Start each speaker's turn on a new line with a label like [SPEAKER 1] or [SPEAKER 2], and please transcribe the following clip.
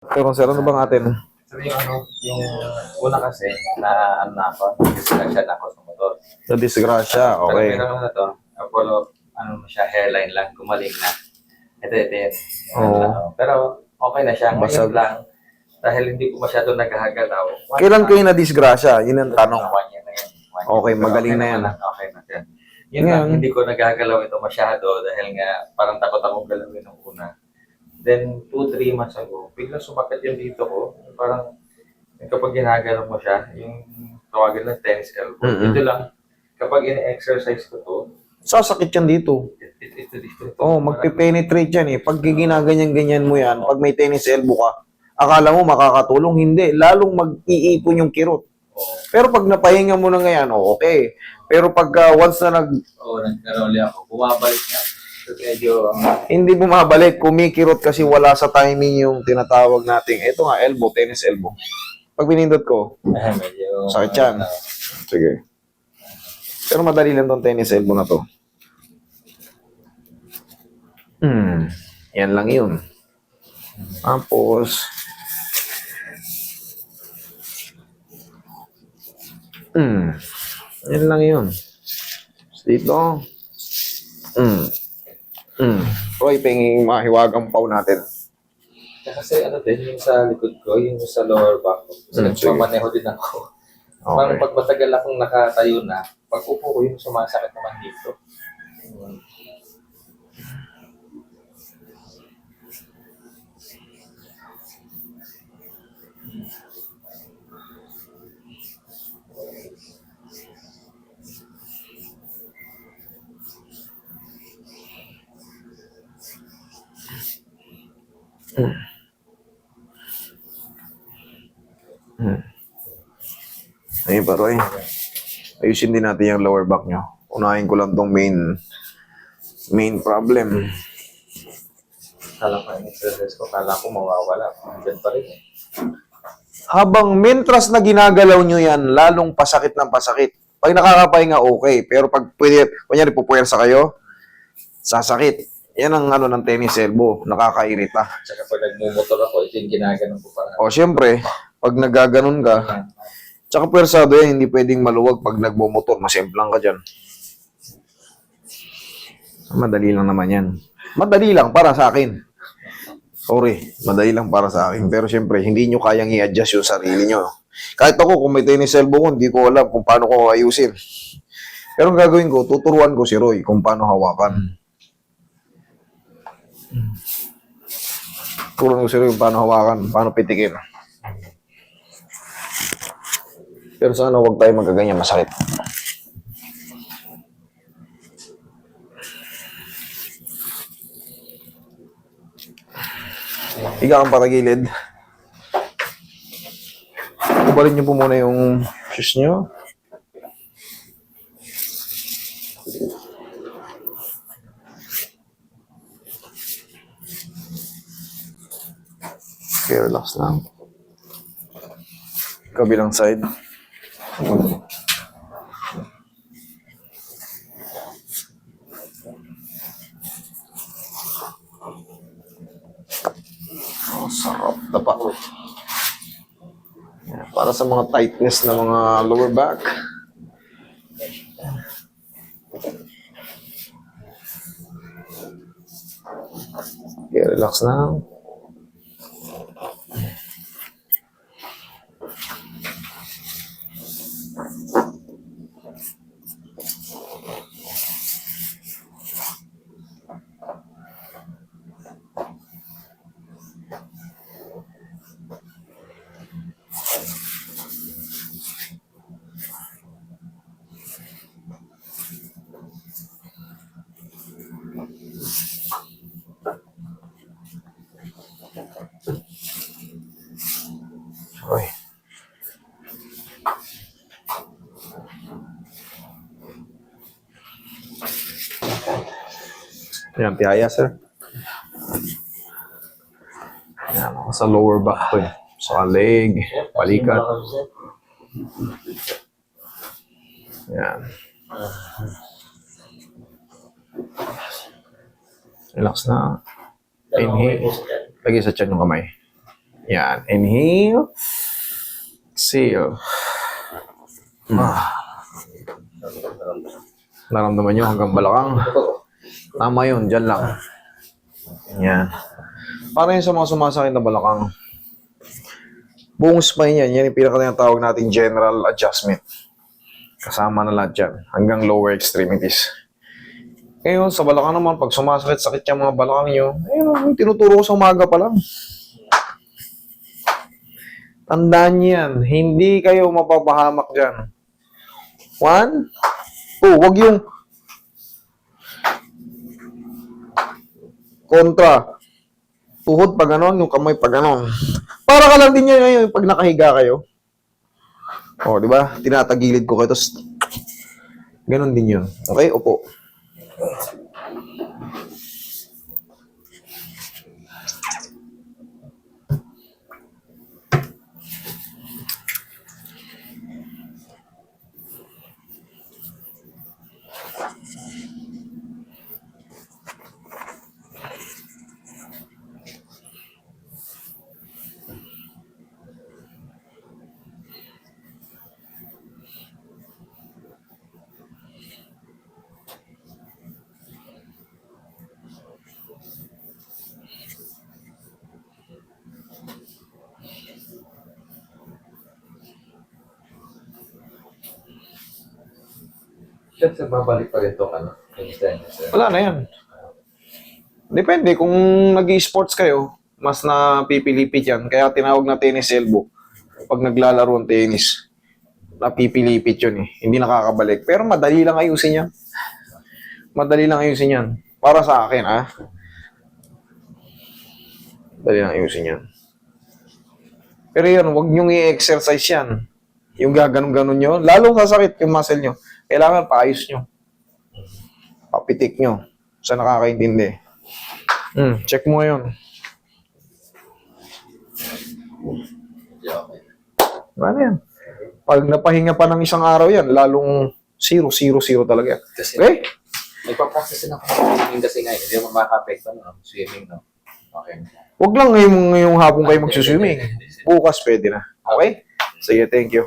[SPEAKER 1] Pero sir, ano bang atin?
[SPEAKER 2] So yung una kasi na ano na ako, disgrasya na ako sa motor.
[SPEAKER 1] Sa disgrasya,
[SPEAKER 2] Pero
[SPEAKER 1] okay.
[SPEAKER 2] meron na to, Apollo, ano mo siya, hairline lang, gumaling na. Ito yun.
[SPEAKER 1] Oo.
[SPEAKER 2] Pero okay na siya.
[SPEAKER 1] Basag.
[SPEAKER 2] Ngayon lang, dahil hindi ko masyado naghahagalaw.
[SPEAKER 1] Kailan kayo na disgrasya? Yun ang tanong.
[SPEAKER 2] 1 year na yun. 1 year.
[SPEAKER 1] Okay,
[SPEAKER 2] Pero
[SPEAKER 1] magaling na yan.
[SPEAKER 2] Okay na siya. Yun
[SPEAKER 1] Ngayon,
[SPEAKER 2] lang, hindi ko naghahagalaw ito masyado dahil nga parang takot akong galawin ng una. Then, 2-3 months ago, biglang sumakit yung dito ko. Parang, kapag ginagalaw mo siya, yung tawagin ng tennis elbow. Ito lang, kapag in-exercise ko to,
[SPEAKER 1] sasakit yan dito.
[SPEAKER 2] ito.
[SPEAKER 1] Oh, magpe-penetrate yan eh. Pag ginaganyan-ganyan mo yan, pag may tennis elbow ka, akala mo makakatulong, hindi. Lalong mag-iipon yung kirot. Pero pag napahinga mo na ngayon, okay. Pero pag once na
[SPEAKER 2] Nagkaroon ako. Bumabalik na. So, medyo,
[SPEAKER 1] hindi bumabalik, kumikirot kasi wala sa timing yung tinatawag nating, ito nga, elbow, tennis elbow. Pag binindot ko,
[SPEAKER 2] medyo,
[SPEAKER 1] sakit yan. Sige. Pero madali lang tong tennis elbow na to. Yan lang yun. Tapos, yan lang yun. Dito, Roy, pinging mahiwagang pau natin.
[SPEAKER 2] Kasi ano din, yung sa likod ko, yung sa lower back ko. Kasi nagmamaneho din ako. Parang pag matagal akong nakatayo na, pag upo ko yung sumasakit naman dito.
[SPEAKER 1] Ayun pa, Roy. Ayusin din natin yung lower back nyo. Unahin ko lang tong main problem.
[SPEAKER 2] Kala ko yung exercise ko, kala ko mawawala. Nandiyan pa rin eh.
[SPEAKER 1] Habang mentras na ginagalaw nyo yan, lalong pasakit ng pasakit. Pag nakakapahinga, okay. Pero pag pwede, kunyari pupuwersa kayo, sasakit. Yan ang ano ng tennis elbow, nakakairita.
[SPEAKER 2] Tsaka pag nagmumotor ako, ito yung ginaganon ko para.
[SPEAKER 1] O syempre, pag nagaganon ka, tsaka pwersado yan, hindi pwedeng maluwag pag nagmumotor, masimplang ka dyan. Madali lang naman yan. Madali lang para sa akin. Sorry, madali lang para sa akin. Pero syempre, hindi nyo kayang i-adjust yung sarili nyo. Kahit ako, kung may tennis elbow ko, hindi ko alam kung paano ko ayusin. Pero ang gagawin ko, tuturuan ko si Roy kung paano hawakan. Turuan ko si Roy kung paano hawakan, paano pitikin. Pero sana huwag tayo magkaganyan, masakit. Higa kang patagilid. Kubalin niyo po muna yung shoes niyo. Okay, relax lang. Kabilang side. Oh, sarap. Dapa. Para sa mga tightness na mga lower back. Okay, relax lang. Uy. Yan, tihaya, sir. Yan, ako sa lower back ko eh. Sa leg, balikat. Yan. Relax na. Inhale. Lagi sa tiyan yung kamay. Yan. Inhale. Exhale. Naramdaman nyo hanggang balakang. Tama yun, dyan lang. Yan. Para yun sa mga sumasakit na balakang. Buong spine yan, yan yung pinaka-tinatawag natin general adjustment. Kasama na lahat yan, hanggang lower extremities. Ngayon, sa balakang naman, pag sumasakit-sakit yung mga balakang nyo, ayun, tinuturo ko sa umaga pa lang. Tandaan niyo yan, hindi kayo mapapahamak dyan. 1, 2, wag yung kontra. Tuhod pag ganon, yung kamay pag ganon. Para ka lang din yan ngayon pag nakahiga kayo. O, di ba? Tinatagilid ko kayo, tapos ganon din yun. Okay, upo.
[SPEAKER 2] Siyempre, babalik pa rin itong yung tennis.
[SPEAKER 1] Wala na yan. Depende, kung nag-i-sports kayo, mas napipilipit yan. Kaya tinawag na tennis elbow. Pag naglalaro ng tennis, napipilipit yun eh. Hindi nakakabalik. Pero madali lang ayusin yan. Madali lang ayusin yan. Para sa akin, ha? Madali lang ayusin yan. Pero yun, huwag nyong i-exercise yan. Yung gaganon-ganon nyo, lalong sasakit yung muscle nyo. Kailangan paayos nyo. Papitik nyo. Sa nakakaintindi. Check mo ngayon. Ano yan? Pag napahinga pa ng isang araw yan, lalong 0, 0, 0 talaga yan.
[SPEAKER 2] Kasi,
[SPEAKER 1] Okay?
[SPEAKER 2] nagpa-practice din ako ng swimming kasi nga, hindi mo makaka-apekto swimming, no? Okay.
[SPEAKER 1] Huwag lang ngayong hapon kayo magsuswimming. Bukas pwede na. Okay? Sige, thank you.